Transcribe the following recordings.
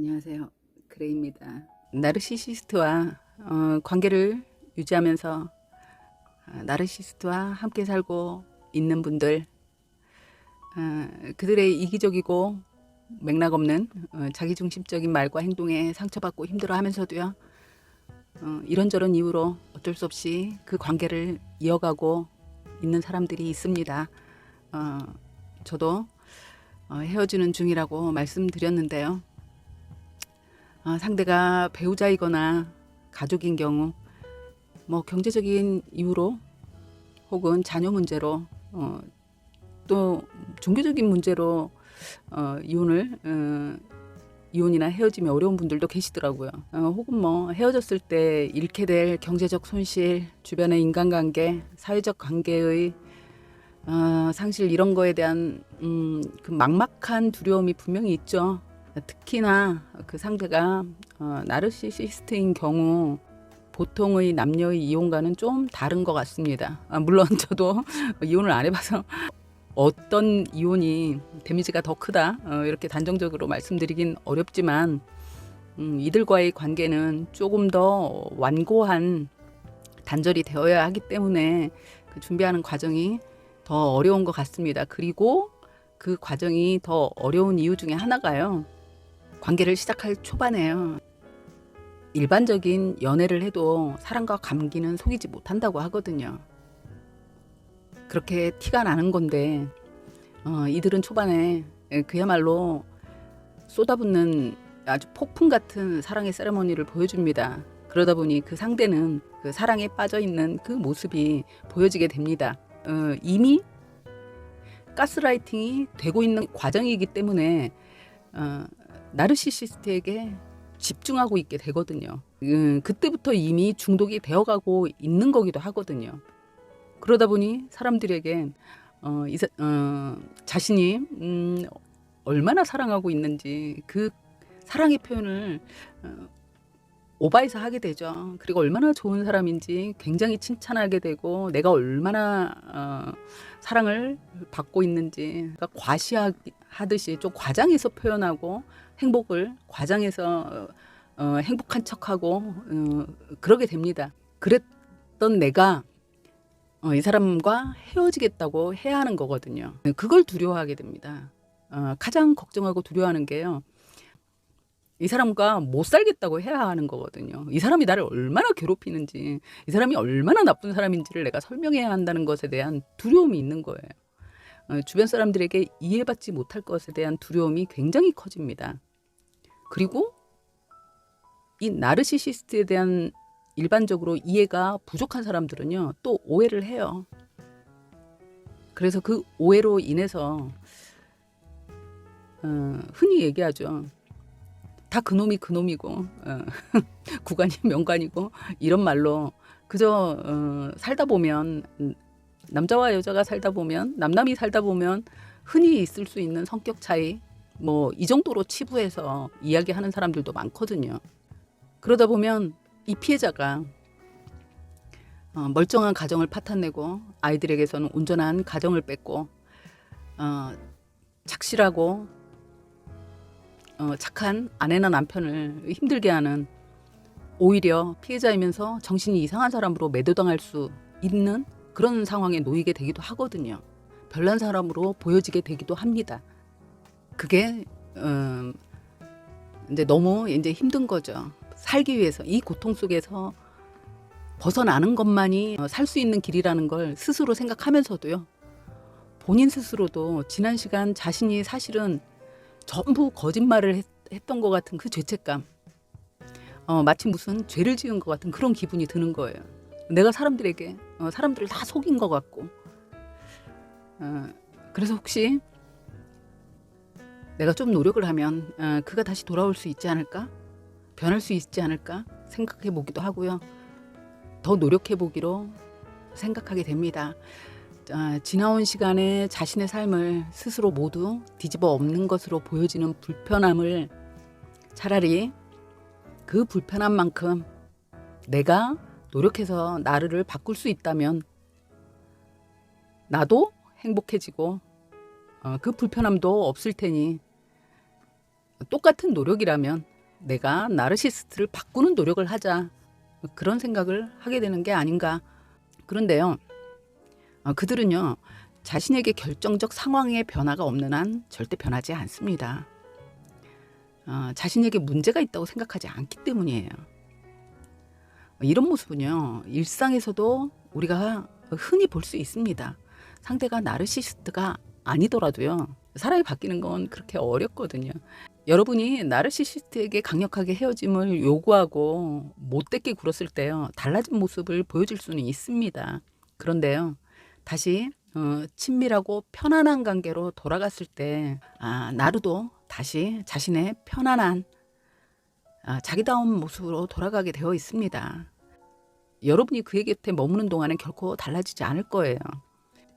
안녕하세요. 그레이입니다. 나르시시스트와 관계를 유지하면서 나르시시스트와 함께 살고 있는 분들, 그들의 이기적이고 맥락 없는 자기중심적인 말과 행동에 상처받고 힘들어하면서도요, 이런저런 이유로 어쩔 수 없이 그 관계를 이어가고 있는 사람들이 있습니다. 저도 헤어지는 중이라고 말씀드렸는데요. 상대가 배우자이거나 가족인 경우, 뭐 경제적인 이유로 혹은 자녀 문제로, 또 종교적인 문제로 이혼이나 헤어짐이 어려운 분들도 계시더라고요. 혹은 뭐 헤어졌을 때 잃게 될 경제적 손실, 주변의 인간관계, 사회적 관계의 상실, 이런 거에 대한 그 막막한 두려움이 분명히 있죠. 특히나 그 상대가 나르시시스트인 경우 보통의 남녀의 이혼과는 좀 다른 것 같습니다. 물론 저도 이혼을 안 해봐서 어떤 이혼이 데미지가 더 크다, 이렇게 단정적으로 말씀드리긴 어렵지만, 이들과의 관계는 조금 더 완고한 단절이 되어야 하기 때문에 그 준비하는 과정이 더 어려운 것 같습니다. 그리고 그 과정이 더 어려운 이유 중에 하나가요, 관계를 시작할 초반에요, 일반적인 연애를 해도 사랑과 감기는 속이지 못한다고 하거든요. 그렇게 티가 나는 건데, 이들은 초반에 그야말로 쏟아붓는 아주 폭풍 같은 사랑의 세레머니를 보여줍니다. 그러다 보니 그 상대는 그 사랑에 빠져 있는 그 모습이 보여지게 됩니다. 이미 가스라이팅이 되고 있는 과정이기 때문에 나르시시스트에게 집중하고 있게 되거든요. 그때부터 이미 중독이 되어가고 있는 거기도 하거든요. 그러다 보니 사람들에게 자신이 얼마나 사랑하고 있는지 그 사랑의 표현을 오바해서 하게 되죠. 그리고 얼마나 좋은 사람인지 굉장히 칭찬하게 되고, 내가 얼마나 사랑을 받고 있는지, 그러니까 과시하듯이 좀 과장해서 표현하고, 행복을 과장해서 행복한 척하고 그러게 됩니다. 그랬던 내가 이 사람과 헤어지겠다고 해야 하는 거거든요. 그걸 두려워하게 됩니다. 가장 걱정하고 두려워하는 게요, 이 사람과 못 살겠다고 해야 하는 거거든요. 이 사람이 나를 얼마나 괴롭히는지, 이 사람이 얼마나 나쁜 사람인지를 내가 설명해야 한다는 것에 대한 두려움이 있는 거예요. 주변 사람들에게 이해받지 못할 것에 대한 두려움이 굉장히 커집니다. 그리고 이 나르시시스트에 대한 일반적으로 이해가 부족한 사람들은요, 또 오해를 해요. 그래서 그 오해로 인해서 흔히 얘기하죠. 다 그놈이 그놈이고 구간이 명관이고, 이런 말로 그저 살다 보면, 남자와 여자가 살다 보면, 남남이 살다 보면 흔히 있을 수 있는 성격 차이, 뭐 이 정도로 치부해서 이야기하는 사람들도 많거든요. 그러다 보면 이 피해자가 멀쩡한 가정을 파탄내고, 아이들에게서는 온전한 가정을 뺏고, 착실하고 착한 아내나 남편을 힘들게 하는, 오히려 피해자이면서 정신이 이상한 사람으로 매도당할 수 있는 그런 상황에 놓이게 되기도 하거든요. 별난 사람으로 보여지게 되기도 합니다. 그게 이제 너무 이제 힘든 거죠. 살기 위해서 이 고통 속에서 벗어나는 것만이 살 수 있는 길이라는 걸 스스로 생각하면서도요, 본인 스스로도 지난 시간 자신이 사실은 전부 거짓말을 했던 것 같은 그 죄책감, 마치 무슨 죄를 지은 것 같은 그런 기분이 드는 거예요. 내가 사람들에게 사람들을 다 속인 것 같고, 그래서 혹시 내가 좀 노력을 하면 그가 다시 돌아올 수 있지 않을까, 변할 수 있지 않을까 생각해 보기도 하고요, 더 노력해 보기로 생각하게 됩니다. 지나온 시간에 자신의 삶을 스스로 모두 뒤집어 엎는 것으로 보여지는 불편함을, 차라리 그 불편함만큼 내가 노력해서 나를 바꿀 수 있다면 나도 행복해지고 그 불편함도 없을 테니, 똑같은 노력이라면 내가 나르시스트를 바꾸는 노력을 하자. 그런 생각을 하게 되는 게 아닌가. 그런데요, 그들은요, 자신에게 결정적 상황의 변화가 없는 한 절대 변하지 않습니다. 자신에게 문제가 있다고 생각하지 않기 때문이에요. 이런 모습은요, 일상에서도 우리가 흔히 볼 수 있습니다. 상대가 나르시시스트가 아니더라도요, 사람이 바뀌는 건 그렇게 어렵거든요. 여러분이 나르시시스트에게 강력하게 헤어짐을 요구하고 못되게 굴었을 때요, 달라진 모습을 보여줄 수는 있습니다. 그런데요, 다시 친밀하고 편안한 관계로 돌아갔을 때 나루도 다시 자신의 편안한 자기다운 모습으로 돌아가게 되어 있습니다. 여러분이 그의 곁에 머무는 동안은 결코 달라지지 않을 거예요.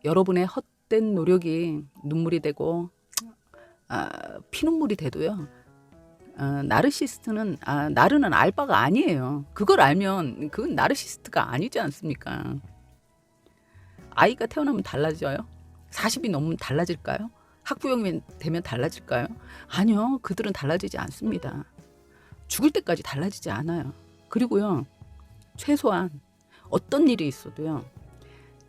여러분의 헛된 노력이 눈물이 되고 피눈물이 돼도요, 나르시스트는 나르는 알 바가 아니에요. 그걸 알면 그건 나르시스트가 아니지 않습니까? 아이가 태어나면 달라져요? 40이 넘으면 달라질까요? 학부형이 되면 달라질까요? 아니요, 그들은 달라지지 않습니다. 죽을 때까지 달라지지 않아요. 그리고요, 최소한 어떤 일이 있어도요,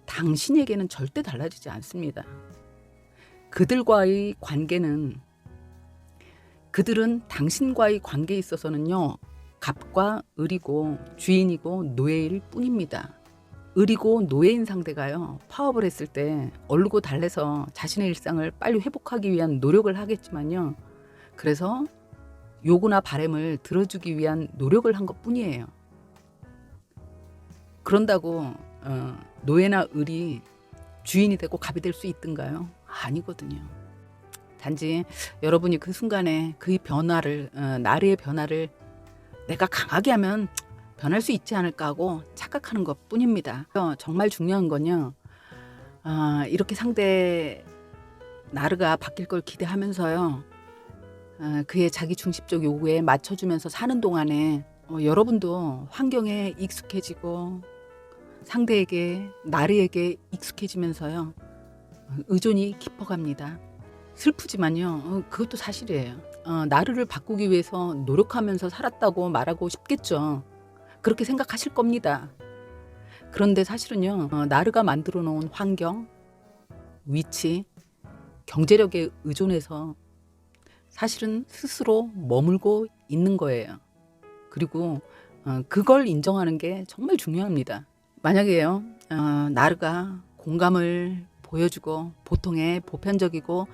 당신에게는 절대 달라지지 않습니다. 그들과의 관계는, 그들은 당신과의 관계에 있어서는요, 갑과 을이고 주인이고 노예일 뿐입니다. 을이고 노예인 상대가요, 파업을 했을 때 얼르고 달래서 자신의 일상을 빨리 회복하기 위한 노력을 하겠지만요, 그래서 요구나 바람을 들어주기 위한 노력을 한 것뿐이에요. 그런다고 노예나 을이 주인이 되고 갑이 될 수 있던가요? 아니거든요. 단지 여러분이 그 순간에 그 변화를, 나르의 변화를 내가 강하게 하면 변할 수 있지 않을까 하고 착각하는 것 뿐입니다. 정말 중요한 건요, 이렇게 상대 나르가 바뀔 걸 기대하면서요, 그의 자기 중심적 요구에 맞춰주면서 사는 동안에 여러분도 환경에 익숙해지고 상대에게, 나르에게 익숙해지면서요, 의존이 깊어갑니다. 슬프지만요, 그것도 사실이에요. 나르를 바꾸기 위해서 노력하면서 살았다고 말하고 싶겠죠. 그렇게 생각하실 겁니다. 그런데 사실은요, 나르가 만들어 놓은 환경, 위치, 경제력에 의존해서 사실은 스스로 머물고 있는 거예요. 그리고 그걸 인정하는 게 정말 중요합니다. 만약에요, 나르가 공감을 보여주고 보통의 보편적이고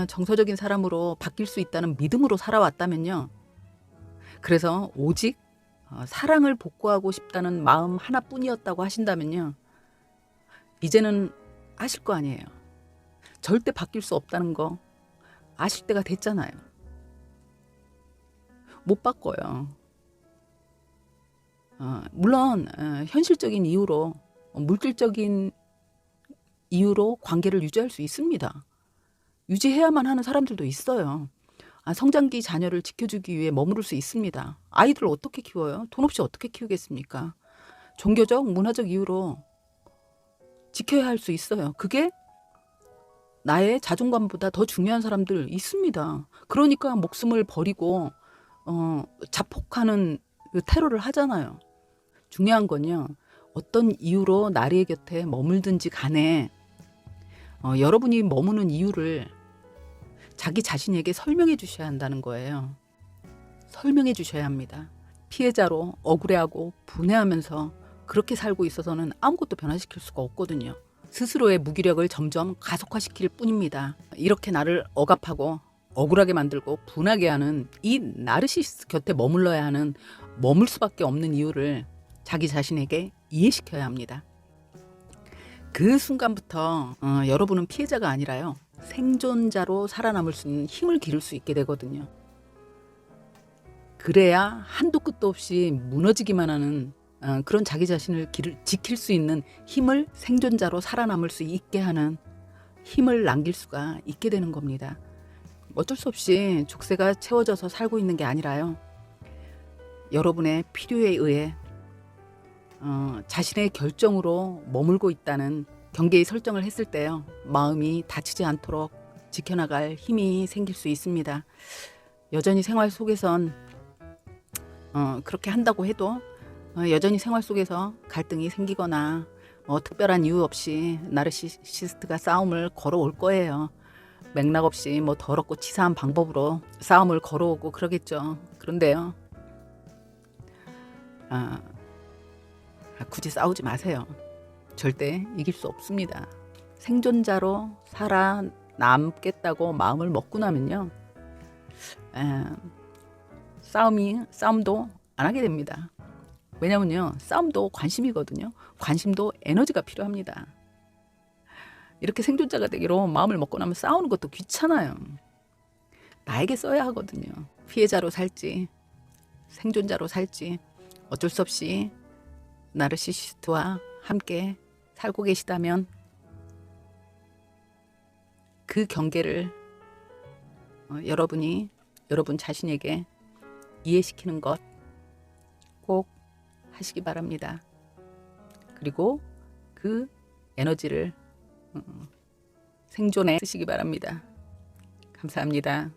정서적인 사람으로 바뀔 수 있다는 믿음으로 살아왔다면요, 그래서 오직 사랑을 복구하고 싶다는 마음 하나뿐이었다고 하신다면요, 이제는 아실 거 아니에요. 절대 바뀔 수 없다는 거 아실 때가 됐잖아요. 못 바꿔요. 물론 현실적인 이유로, 물질적인 이유로 관계를 유지할 수 있습니다. 유지해야만 하는 사람들도 있어요. 성장기 자녀를 지켜주기 위해 머무를 수 있습니다. 아이들을 어떻게 키워요? 돈 없이 어떻게 키우겠습니까? 종교적, 문화적 이유로 지켜야 할 수 있어요. 그게 나의 자존감보다 더 중요한 사람들 있습니다. 그러니까 목숨을 버리고 자폭하는 테러를 하잖아요. 중요한 건요, 어떤 이유로 나리의 곁에 머물든지 간에 여러분이 머무는 이유를 자기 자신에게 설명해 주셔야 한다는 거예요. 설명해 주셔야 합니다. 피해자로 억울해하고 분해하면서 그렇게 살고 있어서는 아무것도 변화시킬 수가 없거든요. 스스로의 무기력을 점점 가속화시킬 뿐입니다. 이렇게 나를 억압하고 억울하게 만들고 분하게 하는 이 나르시시스트 곁에 머물 수밖에 없는 이유를 자기 자신에게 이해시켜야 합니다. 그 순간부터 여러분은 피해자가 아니라요, 생존자로 살아남을 수 있는 힘을 기를 수 있게 되거든요. 그래야 한도 끝도 없이 무너지기만 하는 그런 자기 자신을 지킬 수 있는 힘을, 생존자로 살아남을 수 있게 하는 힘을 남길 수가 있게 되는 겁니다. 어쩔 수 없이 족쇄가 채워져서 살고 있는 게 아니라요, 여러분의 필요에 의해 자신의 결정으로 머물고 있다는 경계의 설정을 했을 때요, 마음이 다치지 않도록 지켜나갈 힘이 생길 수 있습니다. 여전히 생활 속에선 그렇게 한다고 해도 여전히 생활 속에서 갈등이 생기거나 특별한 이유 없이 나르시시스트가 싸움을 걸어올 거예요. 맥락 없이 더럽고 치사한 방법으로 싸움을 걸어오고 그러겠죠. 그런데요, 굳이 싸우지 마세요. 절대 이길 수 없습니다. 생존자로 살아남겠다고 마음을 먹고 나면요, 싸움도 안 하게 됩니다. 왜냐면요, 싸움도 관심이거든요. 관심도 에너지가 필요합니다. 이렇게 생존자가 되기로 마음을 먹고 나면 싸우는 것도 귀찮아요. 나에게 써야 하거든요. 피해자로 살지 생존자로 살지 어쩔 수 없이 나르시시스트와 함께 살고 계시다면 그 경계를 여러분 자신에게 이해시키는 것 꼭 하시기 바랍니다. 그리고 그 에너지를 생존에 쓰시기 바랍니다. 감사합니다.